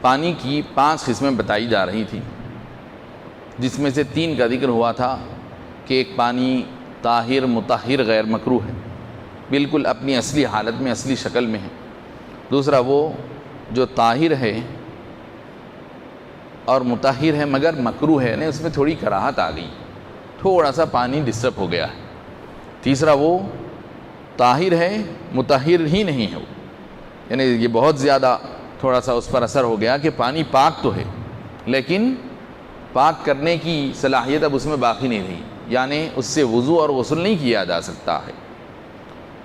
پانی کی 5 قسمیں بتائی جا رہی تھیں، جس میں سے 3 کا ذکر ہوا تھا کہ ایک پانی طاہر مطہر غیر مکروہ ہے، بالکل اپنی اصلی حالت میں اصلی شکل میں ہے۔ دوسرا وہ جو طاہر ہے اور مطہر ہے مگر مکروہ ہے، اس میں تھوڑی کراہت آ گئی، تھوڑا سا پانی ڈسٹرب ہو گیا ہے۔ تیسرا وہ طاہر ہے مطہر ہی نہیں ہے، یعنی یہ بہت زیادہ تھوڑا سا اس پر اثر ہو گیا کہ پانی پاک تو ہے لیکن پاک کرنے کی صلاحیت اب اس میں باقی نہیں رہی، یعنی اس سے وضو اور غسل نہیں کیا جا سکتا ہے۔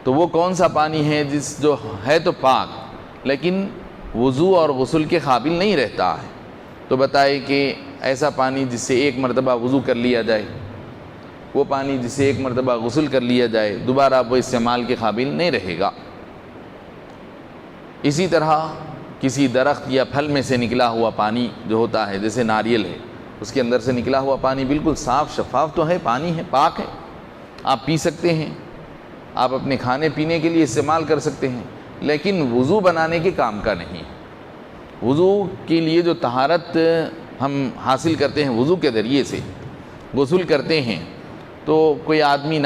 تو وہ کون سا پانی ہے جو ہے تو پاک لیکن وضو اور غسل کے قابل نہیں رہتا ہے؟ تو بتائے کہ ایسا پانی جس سے 1 مرتبہ وضو کر لیا جائے، وہ پانی جس سے 1 مرتبہ غسل کر لیا جائے، دوبارہ وہ استعمال کے قابل نہیں رہے گا۔ اسی طرح کسی درخت یا پھل میں سے نکلا ہوا پانی جو ہوتا ہے، جیسے ناریل ہے، اس کے اندر سے نکلا ہوا پانی بالکل صاف شفاف تو ہے، پانی ہے، پاک ہے، آپ پی سکتے ہیں، آپ اپنے کھانے پینے کے لیے استعمال کر سکتے ہیں، لیکن وضو بنانے کے کام کا نہیں۔ وضو کے لیے جو طہارت ہم حاصل کرتے ہیں وضو کے ذریعے سے غسل کرتے ہیں، تو کوئی آدمی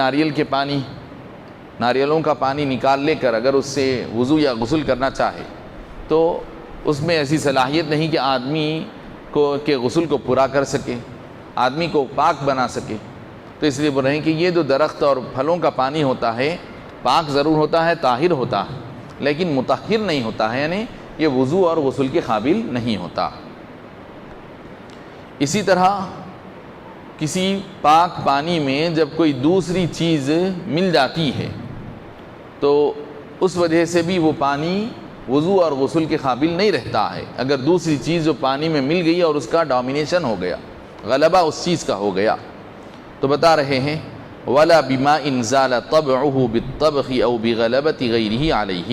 ناریلوں کا پانی نکال لے کر اگر اس سے وضو یا غسل کرنا چاہے تو اس میں ایسی صلاحیت نہیں کہ آدمی کے غسل کو پورا کر سکے، آدمی کو پاک بنا سکے۔ تو اس لیے بول رہے ہیں کہ یہ جو درخت اور پھلوں کا پانی ہوتا ہے پاک ضرور ہوتا ہے، طاہر ہوتا ہے، لیکن مطہر نہیں ہوتا ہے، یعنی یہ وضو اور غسل کے قابل نہیں ہوتا۔ اسی طرح کسی پاک پانی میں جب کوئی دوسری چیز مل جاتی ہے تو اس وجہ سے بھی وہ پانی وضو اور غسل کے قابل نہیں رہتا ہے، اگر دوسری چیز جو پانی میں مل گئی اور اس کا ڈومینیشن ہو گیا، غلبہ اس چیز کا ہو گیا۔ تو بتا رہے ہیں وَلَا بِمَاءٍ زَالَ طَبْعُهُ بِالطَّبْخِ أَوْ بِغَلَبَةِ غَيْرِهِ عَلَيْهِ،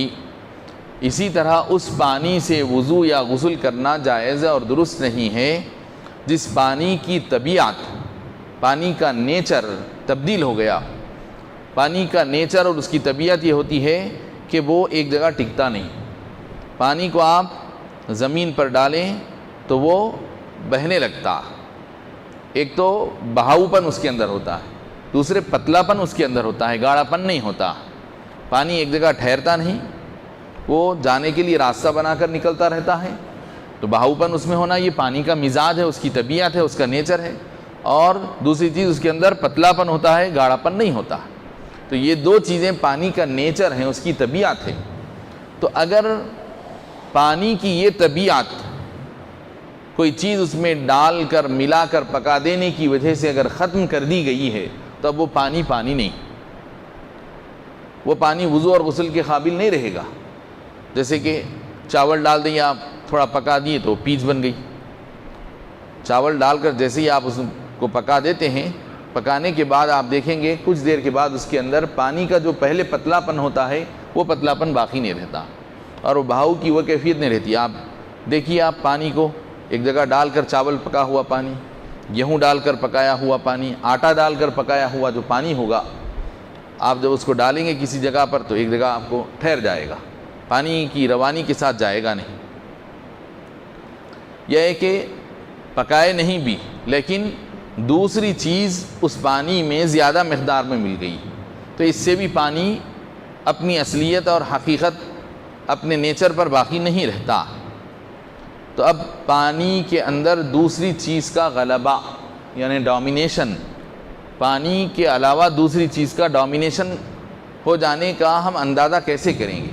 اسی طرح اس پانی سے وضو یا غسل کرنا جائز اور درست نہیں ہے جس پانی کی طبیعت، پانی کا نیچر تبدیل ہو گیا۔ پانی کا نیچر اور اس کی طبیعت یہ ہوتی ہے کہ وہ ایک جگہ ٹکتا نہیں۔ پانی کو آپ زمین پر ڈالیں تو وہ بہنے لگتا، ایک تو بہاؤپن اس کے اندر ہوتا ہے، دوسرے پتلاپن اس کے اندر ہوتا ہے، گاڑھاپن نہیں ہوتا۔ پانی ایک جگہ ٹھہرتا نہیں، وہ جانے کے لیے راستہ بنا کر نکلتا رہتا ہے۔ تو بہاؤپن اس میں ہونا یہ پانی کا مزاج ہے، اس کی طبیعت ہے، اس کا نیچر ہے، اور دوسری چیز اس کے اندر پتلاپن ہوتا ہے، گاڑھاپن نہیں ہوتا۔ تو یہ 2 چیزیں پانی کا نیچر ہیں، اس کی طبیعت ہے۔ تو اگر پانی کی یہ طبیعت کوئی چیز اس میں ڈال کر ملا کر پکا دینے کی وجہ سے اگر ختم کر دی گئی ہے تو اب وہ پانی نہیں، وہ پانی وضو اور غسل کے قابل نہیں رہے گا۔ جیسے کہ چاول ڈال دیں آپ، تھوڑا پکا دیے تو پیچ بن گئی۔ چاول ڈال کر جیسے ہی آپ اس کو پکا دیتے ہیں، پکانے کے بعد آپ دیکھیں گے کچھ دیر کے بعد اس کے اندر پانی کا جو پہلے پتلاپن ہوتا ہے وہ پتلاپن باقی نہیں رہتا اور وہ بہاؤ کی وہ کیفیت نہیں رہتی۔ آپ دیکھیے، آپ پانی کو ایک جگہ ڈال کر چاول پکا ہوا پانی، گیہوں ڈال کر پکایا ہوا پانی، آٹا ڈال کر پکایا ہوا جو پانی ہوگا، آپ جب اس کو ڈالیں گے کسی جگہ پر تو ایک جگہ آپ کو ٹھہر جائے گا، پانی کی روانی کے ساتھ جائے گا نہیں۔ یہ ہے کہ پکائے نہیں بھی لیکن دوسری چیز اس پانی میں زیادہ مقدار میں مل گئی، تو اس سے بھی پانی اپنی اصلیت اور حقیقت اپنے نیچر پر باقی نہیں رہتا۔ تو اب پانی کے اندر دوسری چیز کا غلبہ یعنی ڈومینیشن، پانی کے علاوہ دوسری چیز کا ڈومینیشن ہو جانے کا ہم اندازہ کیسے کریں گے؟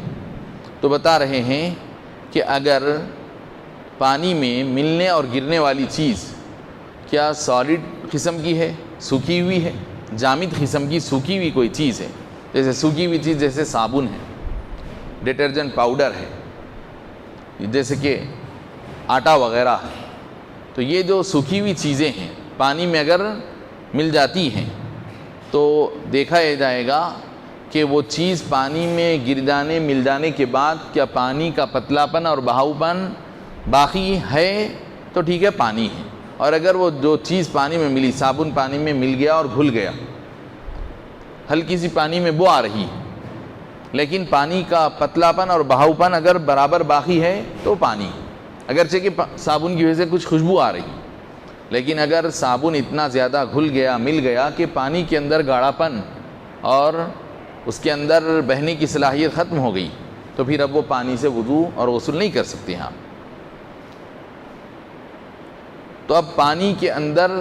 تو بتا رہے ہیں کہ اگر پانی میں ملنے اور گرنے والی چیز کیا سالڈ قسم کی ہے، سوکھی ہوئی ہے، جامد قسم کی سوکھی ہوئی کوئی چیز ہے، جیسے سوکھی ہوئی چیز جیسے صابن ہے، ڈٹرجنٹ پاؤڈر ہے، جیسے کہ آٹا وغیرہ ہے، تو یہ جو سوکھی ہوئی چیزیں ہیں پانی میں اگر مل جاتی ہیں تو دیکھا جائے گا کہ وہ چیز پانی میں مل جانے کے بعد کیا پانی کا پتلاپن اور بہاؤپن باقی ہے تو ٹھیک ہے، پانی ہے، اور اگر وہ جو چیز پانی میں ملی، صابن پانی میں مل گیا اور گھل گیا، ہلکی سی پانی میں بو آ رہی ہے لیکن پانی کا پتلا پن اور بہاؤ پن اگر برابر باقی ہے تو پانی، اگرچہ کہ صابن کی وجہ سے کچھ خوشبو آ رہی، لیکن اگر صابن اتنا زیادہ گھل گیا، مل گیا کہ پانی کے اندر گاڑھا پن اور اس کے اندر بہنے کی صلاحیت ختم ہو گئی، تو پھر اب وہ پانی سے وضو اور غسل نہیں کر سکتے ہیں آپ۔ تو اب پانی کے اندر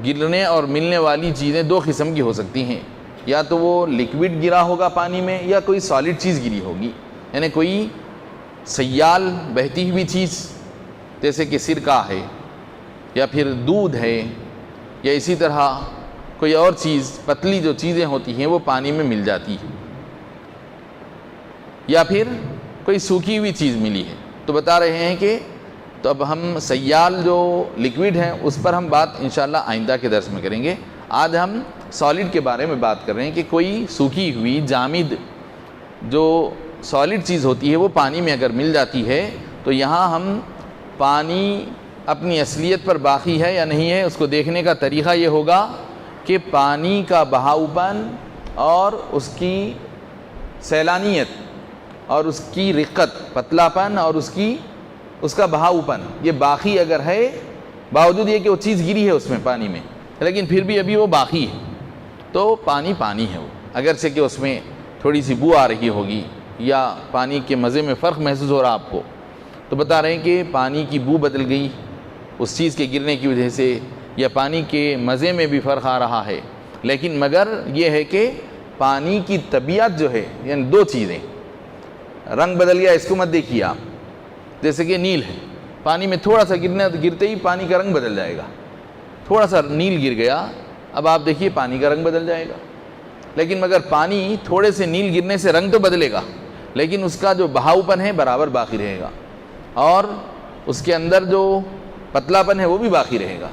گرنے اور ملنے والی چیزیں دو قسم کی ہو سکتی ہیں، یا تو وہ لکوڈ گرا ہوگا پانی میں، یا کوئی سالڈ چیز گری ہوگی، یعنی کوئی سیال بہتی ہوئی چیز جیسے کہ سرکہ ہے، یا پھر دودھ ہے، یا اسی طرح کوئی اور چیز پتلی جو چیزیں ہوتی ہیں وہ پانی میں مل جاتی ہیں، یا پھر کوئی سوکھی ہوئی چیز ملی ہے۔ تو بتا رہے ہیں کہ تو اب ہم سیال جو لکوڈ ہیں اس پر ہم بات انشاءاللہ آئندہ کے درس میں کریں گے۔ آج ہم سالڈ کے بارے میں بات کر رہے ہیں کہ کوئی سوکھی ہوئی جامد جو سالڈ چیز ہوتی ہے وہ پانی میں اگر مل جاتی ہے تو یہاں ہم پانی اپنی اصلیت پر باقی ہے یا نہیں ہے اس کو دیکھنے کا طریقہ یہ ہوگا کہ پانی کا بہاؤ پن اور اس کی سیلانیت اور اس کی رقت، پتلا پن اور اس کا بہاؤ پن یہ باقی اگر ہے، باوجود یہ کہ وہ چیز گری ہے اس میں پانی میں، لیکن پھر بھی ابھی وہ باقی ہے، تو پانی پانی ہے وہ، اگرچہ کہ اس میں تھوڑی سی بو آ رہی ہوگی یا پانی کے مزے میں فرق محسوس ہو رہا آپ کو، تو بتا رہے ہیں کہ پانی کی بو بدل گئی اس چیز کے گرنے کی وجہ سے، یا پانی کے مزے میں بھی فرق آ رہا ہے، لیکن مگر یہ ہے کہ پانی کی طبیعت جو ہے، یعنی دو چیزیں، رنگ بدل گیا اس کو مت دیکھیے آپ، جیسے کہ نیل ہے، پانی میں تھوڑا سا گرتے ہی پانی کا رنگ بدل جائے گا، تھوڑا سا نیل گر گیا اب آپ دیکھیے پانی کا رنگ بدل جائے گا، لیکن مگر پانی تھوڑے سے نیل گرنے سے رنگ تو بدلے گا لیکن اس کا جو بہاؤ پن ہے برابر باقی رہے گا، اور اس کے اندر جو پتلا پن ہے وہ بھی باقی رہے گا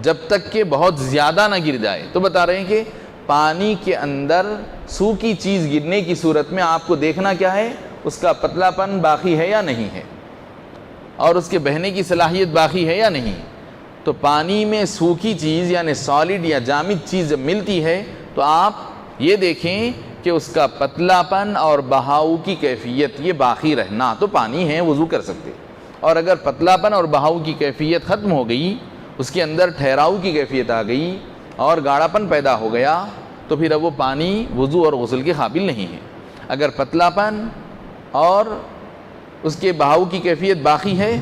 جب تک کہ بہت زیادہ نہ گر جائے۔ تو بتا رہے ہیں کہ پانی کے اندر سوکھی چیز گرنے کی صورت میں آپ کو دیکھنا کیا ہے، اس کا پتلا پن باقی ہے یا نہیں ہے، اور اس کے بہنے کی صلاحیت باقی ہے یا نہیں۔ تو پانی میں سوکھی چیز یعنی سالڈ یا جامد چیز جب ملتی ہے تو آپ یہ دیکھیں کہ اس کا پتلا پن اور بہاؤ کی کیفیت یہ باقی رہنا تو پانی ہے، وضو کر سکتے، اور اگر پتلا پن اور بہاؤ کی کیفیت ختم ہو گئی، اس کے اندر ٹھہراؤ کی کیفیت آ گئی اور گاڑھا پن پیدا ہو گیا تو پھر اب وہ پانی وضو اور غسل کے قابل نہیں ہے۔ اگر پتلا پن اور اس کے بہاؤ کی کیفیت باقی ہے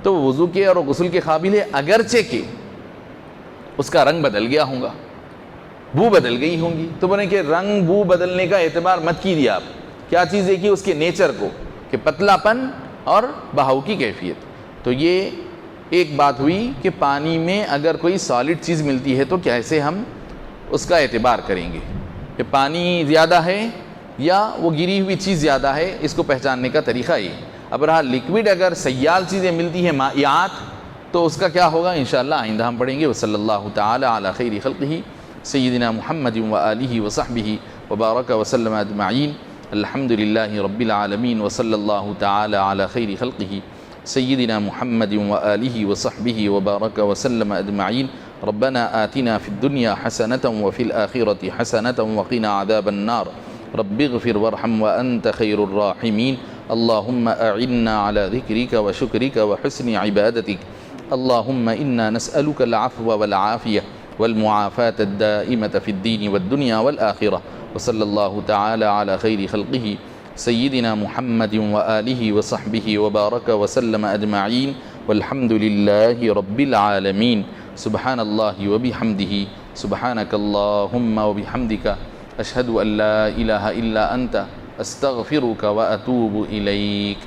تو وہ وضو کے اور غسل کے قابل ہے، اگرچہ کہ اس کا رنگ بدل گیا ہوگا، بو بدل گئی ہوں گی۔ تو بولے کہ رنگ بو بدلنے کا اعتبار مت کیجیے آپ، کیا چیز دیکھیے اس کے نیچر کو کہ پتلا پن اور بہاؤ کی کیفیت۔ تو یہ ایک بات ہوئی کہ پانی میں اگر کوئی سالڈ چیز ملتی ہے تو کیسے ہم اس کا اعتبار کریں گے کہ پانی زیادہ ہے یا وہ گری ہوئی چیز زیادہ ہے، اس کو پہچاننے کا طریقہ یہ۔ اب رہا لکوڈ، اگر سیال چیزیں ملتی ہیں مائعات تو اس کا کیا ہوگا انشاءاللہ آئندہ ہم پڑھیں گے۔ وصلی اللہ تعالی علی خیر خلقہ سیدنا محمد وآلہ وصحبہ وبارک وسلم اجمعین، الحمد للہ رب العالمین، وصلی اللہ تعالی علی خیر خلقہ سیدنا محمد وآلہ وصحبہ وبارک وسلم اجمعین۔ ربنا آتنا فی الدنیا حسنۃ وفی الآخرۃ حسنۃ وقنا عذاب النار، رب اغفر وارحم وانت خیر الراحمین۔ اللہم اعنا علی ذکرک وشکرک وحسن عبادتک، اللہم انا نسألک العفو والعافیہ والمعافاة الدائمة في الدين والدنيا والآخرة، وصلى الله تعالى على خير خلقه سيدنا محمد وآله وصحبه وبارك وسلم أجمعين، والحمد لله رب العالمين۔ سبحان الله وبحمده، سبحانك اللهم وبحمدك، أشهد أن لا إله إلا أنت، أستغفرك وأتوب إليك۔